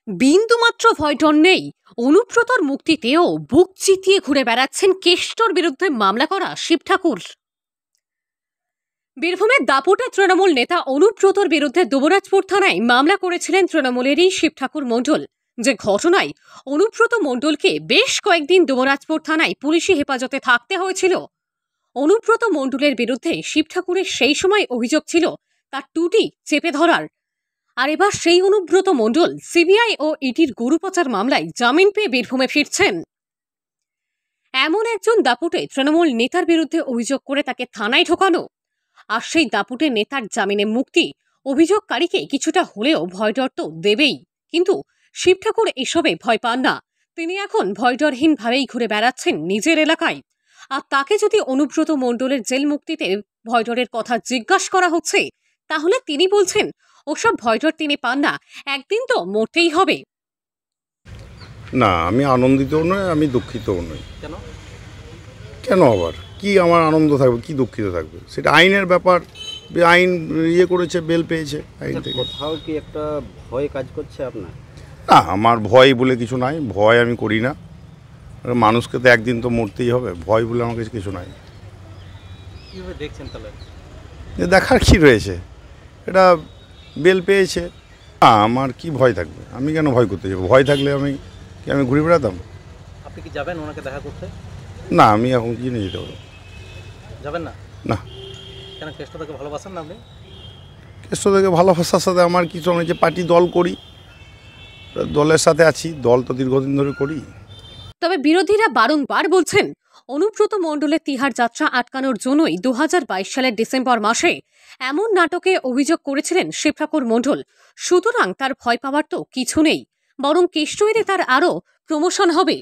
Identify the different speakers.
Speaker 1: বিন্দুমাত্র ভয়ডর নেই। অনুব্রতর মুক্তিতেও বুক চিতিয়ে ঘুরে বেড়াচ্ছেন কেষ্টর বিরুদ্ধে মামলা করা শিব ঠাকুর। বীরভূমের দাপুটে তৃণমূল নেতা অনুব্রতর বিরুদ্ধে দুবরাজপুর থানায় মামলা করেছিলেন তৃণমূলেরই শিব ঠাকুর মণ্ডল। যে ঘটনায় অনুব্রত মণ্ডলকে বেশ কয়েকদিন দুবরাজপুর থানায় পুলিশি হেফাজতে থাকতে হয়েছিল। অনুব্রত মণ্ডলের বিরুদ্ধে শিব ঠাকুরের সেই সময় অভিযোগ ছিল তার টুটি চেপে ধরার। আর এবার সেই অনুব্রত মণ্ডল সিবিআই ও ইডির গরু পাচার মামলায় জামিন পেয়ে বীরভূমে ফিরছেন। এমন একজন দাপুটে তৃণমূল নেতার বিরুদ্ধে অভিযোগ করে তাকে থানায় ঢোকানো, আর সেই দাপুটে নেতার জামিনে মুক্তি অভিযোগকারীকে কিছুটা হলেও ভয়ডর তো দেবেই। কিন্তু শিব ঠাকুর এসবে ভয় পান না। তিনি এখন ভয়ডরহীন ভাবেই ঘুরে বেড়াচ্ছেন নিজের এলাকায়। আর তাকে যদি অনুব্রত মণ্ডলের জেল মুক্তিতে ভয়ডরের কথা জিজ্ঞাসা করা হচ্ছে, তাহলে তিনি বলছেন ওসব ভয়ডর তিনি পান না, একদিন তো মরতেই হবে।
Speaker 2: না, আমি আনন্দিতও নই, আমি দুঃখিতও নই।
Speaker 3: কেন?
Speaker 2: কেন আবার কি আমার আনন্দ থাকবে, কি দুঃখিত থাকবে? সেটা আইনের ব্যাপার। আইন করেছে, বেল পেয়েছে আইন থেকে।
Speaker 3: কোথাও কি একটা ভয় কাজ করছে আপনার?
Speaker 2: না, আমার ভয় বলে কিছু নাই, ভয় আমি করি না। মানুষকে তো একদিন তো মরতেই হবে, ভয় বলে আমার কাছে কিছু নাই।
Speaker 3: কীভাবে দেখছেন তাহলে?
Speaker 2: দেখার কি রয়েছে, এটা বেল পেয়েছে। আমার কি ভয় থাকবে? আমি কেন ভয় করতে যাবো? ভয় থাকলে আমি ঘুরে বেড়াতাম।
Speaker 3: আপনি কি যাবেন ওনাকে দেখা করতে?
Speaker 2: না, আমি এখন কি নিয়ে যেতে পারবো?
Speaker 3: যাবেন না?
Speaker 2: না।
Speaker 3: কেন? কেষ্টটাকে ভালোবাসেন না আপনি?
Speaker 2: কেষ্ট থেকে ভালোবাসার সাথে আমার কিছু আমি যে পার্টি দল করি, দলের সাথে আছি, দল তো দীর্ঘদিন ধরে করি।
Speaker 1: তবে বিরোধীরা বারংবার বলছেন অনুব্রত মণ্ডলের তিহার যাত্রা আটকানোর জন্যই 2022 সালের ডিসেম্বর মাসে এমন নাটকে অভিযোগ করেছিলেন শিব ঠাকুর মণ্ডল। সুতরাং তার ভয় পাওয়ার তো কিছু নেই, বরং কেষ্ট এলে তার আরও প্রমোশন হবে।